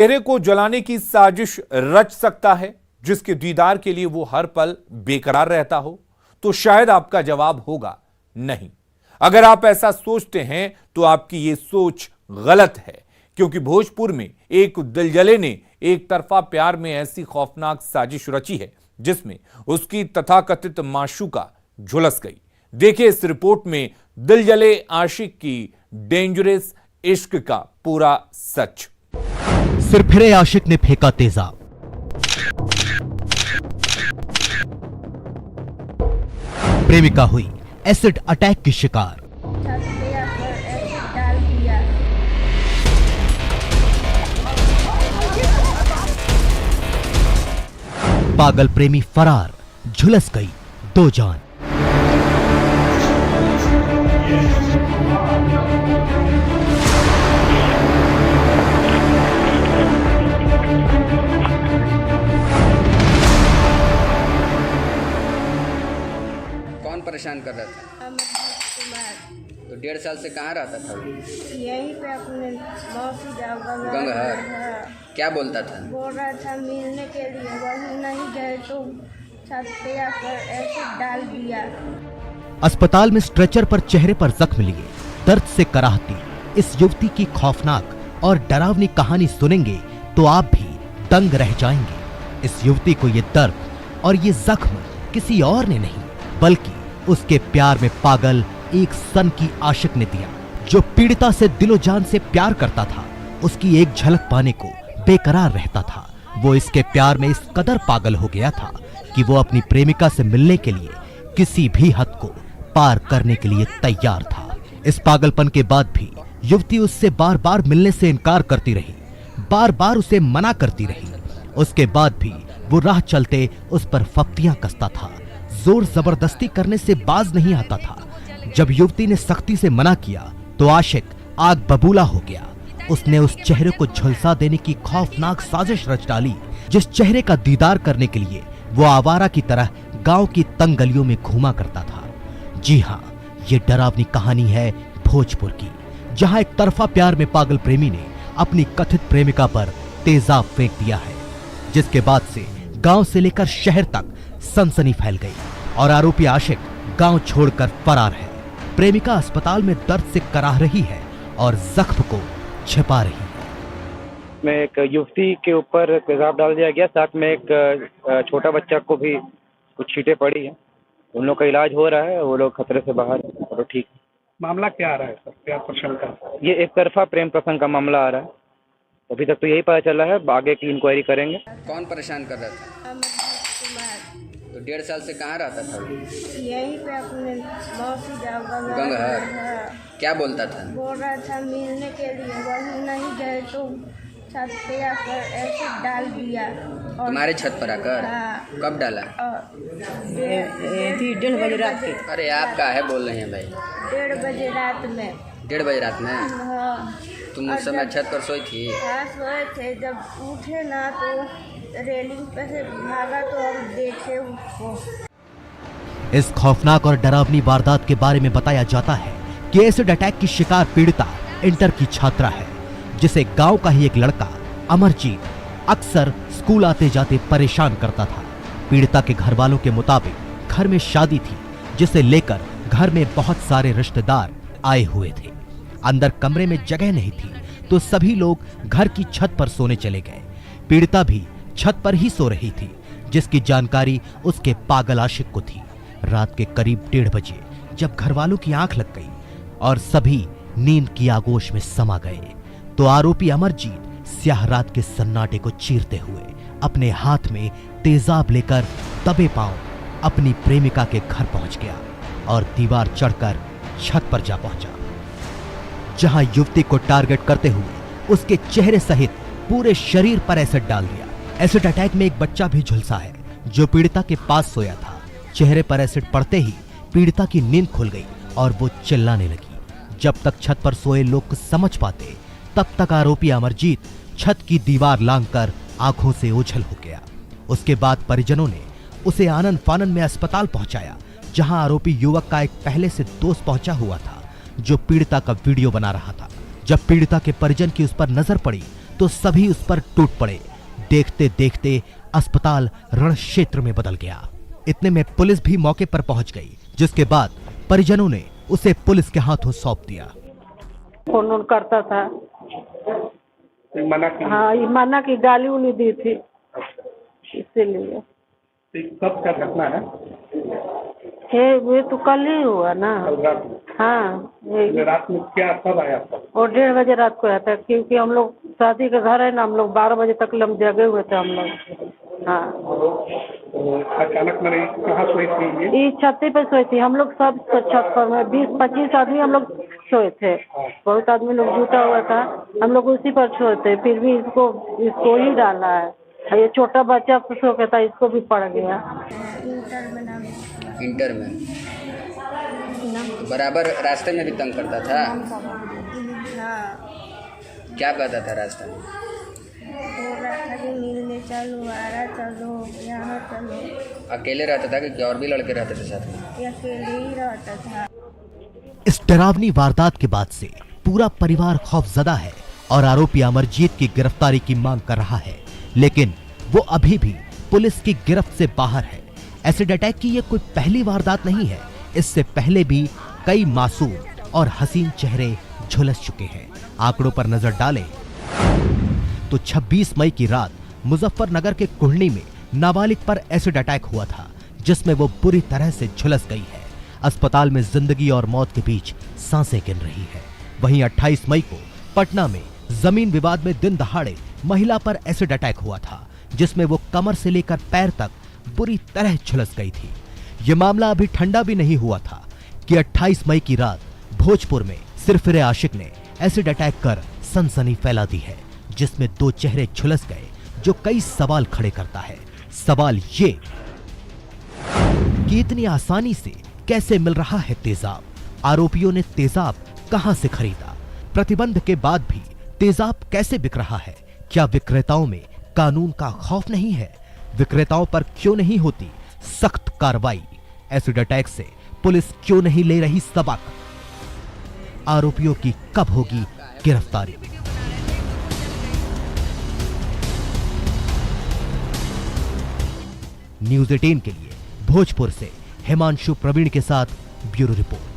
चेहरे को जलाने की साजिश रच सकता है जिसके दीदार के लिए वो हर पल बेकरार रहता हो? तो शायद आपका जवाब होगा नहीं। अगर आप ऐसा सोचते हैं तो आपकी ये सोच गलत है, क्योंकि भोजपुर में एक दिलजले ने एक तरफा प्यार में ऐसी खौफनाक साजिश रची है जिसमें उसकी तथाकथित माशूका झुलस गई। देखिए इस रिपोर्ट में दिलजले आशिक की डेंजरस इश्क का पूरा सच। सिर फिरे आशिक ने फेंका तेजाब, प्रेमिका हुई एसिड अटैक की शिकार। पागल प्रेमी फरार, झुलस गई दो जान। कौन परेशान कर रहा था? अमरजीत कुमार। तो 1.5 साल से कहाँ रहता था वो? यहीं पे अपने मौसी गंगहर। हाँ। क्या बोलता था? बोल रहा था मिलने के लिए, वहीं नहीं गए तो छत पे आकर ऐसे डाल दिया। अस्पताल में स्ट्रेचर पर चेहरे पर जख्म लिए, दर्द से कराहती इस युवती की खौफनाक और डरावनी कहानी सुनेंगे तो आप भी दंग रह जाएंगे। इस युवती को ये दर्द और ये जख्म किसी और ने नहीं बल्कि उसके प्यार में पागल एक सन की आशिक ने दिया, जो पीड़िता से दिलो जान से प्यार करता था। उसकी एक झलक पाने को बेकरार रहता था। वो इसके प्यार में इस कदर पागल हो गया था कि वो अपनी प्रेमिका से मिलने के लिए किसी भी हद को पार करने के लिए तैयार था। इस पागलपन के बाद भी युवती उससे बार बार मिलने से इनकार करती रही, बार बार उसे मना करती रही। उसके बाद भी वो राह चलते उस पर फप्तियां कसता था, जोर जबरदस्ती करने से बाज नहीं आता था। जब युवती ने सख्ती से मना किया तो आशिक आग बबूला हो गया। उसने उस चेहरे को झुलसा देने की खौफनाक साजिश रच डाली, जिस चेहरे का दीदार करने के लिए वो आवारा की तरह गांव की तंग गलियों में घूमा करता था। जी हाँ, ये डरावनी कहानी है भोजपुर की, जहां एक तरफा प्यार में पागल प्रेमी ने अपनी कथित प्रेमिका पर तेजाब फेंक दिया है, जिसके बाद से गांव से लेकर शहर तक सनसनी फैल गई और आरोपी आशिक गांव छोड़कर फरार है। प्रेमिका अस्पताल में दर्द से कराह रही है और जख्म को छिपा रही है। में एक युवती के ऊपर तेजाब डाल दिया गया, साथ में एक छोटा बच्चा को भी कुछ छींटे पड़ी है। उन लोग का इलाज हो रहा है, वो लोग खतरे से बाहर है और ठीक। मामला क्या आ रहा है सर? प्यार प्रसंग का ये एक तरफा प्रेम प्रसंग का मामला आ रहा है। अभी तक तो यही पता चला है, आगे की इंक्वायरी करेंगे। कौन परेशान कर रहा था? अमरजीत कुमार। तो 1.5 साल से कहाँ रहता था वो? यहीं पे अपने मौसी गंगहर। हाँ। क्या बोलता था? बोल रहा था मिलने के लिए, वहीं नहीं गए तो छत पे आकर ऐसे डाल दिया। और तुम्हारे छत पर आकर? हाँ। कब डाला? 1:30 बजे रात के। अरे आप काहे बोल रहे हैं भाई? 1:30 बजे रात में। 1:30 बजे रात में? हाँ। तुम उस समय छत पर सोई थी? हाँ, सोए थे। जब उठे ना तो रेलिंग पे से भागा तो हम देखे उसको। इस खौफनाक और डरावनी वारदात के बारे में बताया जाता है कि एसिड अटैक की शिकार पीड़िता इंटर की छात्रा है, जिसे गांव का ही एक लड़का अमरजीत अक्सर स्कूल आते जाते परेशान करता था। पीड़िता के घर वालों के मुताबिक घर में शादी थी, जिसे लेकर घर में बहुत सारे रिश्तेदार आए हुए थे। अंदर कमरे में जगह नहीं थी तो सभी लोग घर की छत पर सोने चले गए। पीड़िता भी छत पर ही सो रही थी, जिसकी जानकारी उसके पागल आशिक को थी। रात के करीब 1:30 बजे जब घर वालों की आंख लग गई और सभी नींद की आगोश में समा गए तो आरोपी अमरजीत स्याह रात के सन्नाटे को चीरते हुए अपने हाथ में तेजाब लेकर दबे पांव अपनी प्रेमिका के घर पहुंच गया और दीवार चढ़कर छत पर जा पहुंचा, जहां युवती को टारगेट करते हुए उसके चेहरे सहित पूरे शरीर पर एसिड डाल दिया। एसिड अटैक में एक बच्चा भी झुलसा है, जो पीड़िता के पास सोया था। चेहरे पर एसिड पड़ते ही पीड़िता की नींद खुल गई और वो चिल्लाने लगी। जब तक छत पर सोए लोग कुछ समझ पाते, तब तक आरोपी अमरजीत छत की दीवार लांघकर आंखों से ओझल हो गया। उसके बाद परिजनों ने उसे आनन फानन में अस्पताल पहुंचाया, जहां आरोपी युवक का एक पहले से दोस्त पहुंचा हुआ था, जो पीड़िता का वीडियो बना रहा था। जब पीड़िता के परिजन की उस पर नजर पड़ी तो सभी उस पर टूट पड़े। देखते देखते अस्पताल रण क्षेत्र में बदल गया। इतने में पुलिस भी मौके पर पहुंच गई, जिसके बाद परिजनों ने उसे पुलिस के हाथों सौंप दिया। फोन ऑन करता था। मना की? हाँ, ये मना की गाली उली दी थी, इसीलिए। कब का घटना है? ये तो कल ही हुआ ना। कल रात में? हाँ, रात में क्या कब आया था? और 1:30 बजे रात को आया था, क्योंकि हम लोग शादी का घर है ना, हम लोग 12 बजे तक लम जगे हुए थे हम लोग। हाँ, तो अचानक मैंने कहाँ सोई थी ये? छत पे सोई थी। हम लोग सब छत पर में 20-25 आदमी हम लोग सोए थे। बहुत आदमी लोग जुटा हुआ था, हम लोग उसी पर सोए थे। फिर भी इसको ही डाला है। ये छोटा बच्चा सो के था, इसको भी पड़ गया। इंटर में बराबर रास्ते में भी तंग करता था। क्या कहता था रास्ते में? बोल रहा था कि मिलने चलो, आरा चलो, यहाँ चलो। अकेले रहता था कि और भी लड़के रहते थे साथ में? ये अकेले ही रहता था। इस डरावनी वारदात के बाद से पूरा परिवार खौफजदा है और आरोपी अमरजीत की गिरफ्तारी की मांग कर रहा है, लेकिन वो अभी भी पुलिस की गिरफ्त से बाहर है। एसिड अटैक की ये कोई पहली वारदात नहीं है। इससे पहले भी कई मासूम और हसीन चेहरे झुलस चुके हैं। आंकड़ों पर नजर डालें तो 26 मई की रात मुजफ्फरनगर के कुढ़नी में नाबालिग पर एसिड अटैक हुआ था, जिसमें वो बुरी तरह से झुलस गई है। अस्पताल में जिंदगी और मौत के बीच सांसें गिन रही है। वहीं 28 मई को पटना में जमीन विवाद में दिन दहाड़े महिला पर एसिड अटैक हुआ था, जिसमें वो कमर से लेकर पैर तक बुरी तरह झुलस गई थी। ये मामला अभी ठंडा भी नहीं हुआ था कि 28 मई की रात भोजपुर में सिरफिरे आशिक ने एसिड अटैक कर सनसनी फैला दी है, जिसमें 2 चेहरे झुलस गए, जो कई सवाल खड़े करता है। सवाल ये कि इतनी आसानी से कैसे मिल रहा है तेजाब? आरोपियों ने तेजाब कहां से खरीदा? प्रतिबंध के बाद भी तेजाब कैसे बिक रहा है? क्या विक्रेताओं में कानून का खौफ नहीं है? विक्रेताओं पर क्यों नहीं होती सख्त कार्रवाई? एसिड अटैक से पुलिस क्यों नहीं ले रही सबक? आरोपियों की कब होगी गिरफ्तारी? न्यूज़ 18 के लिए भोजपुर से हिमांशु प्रवीण के साथ ब्यूरो रिपोर्ट।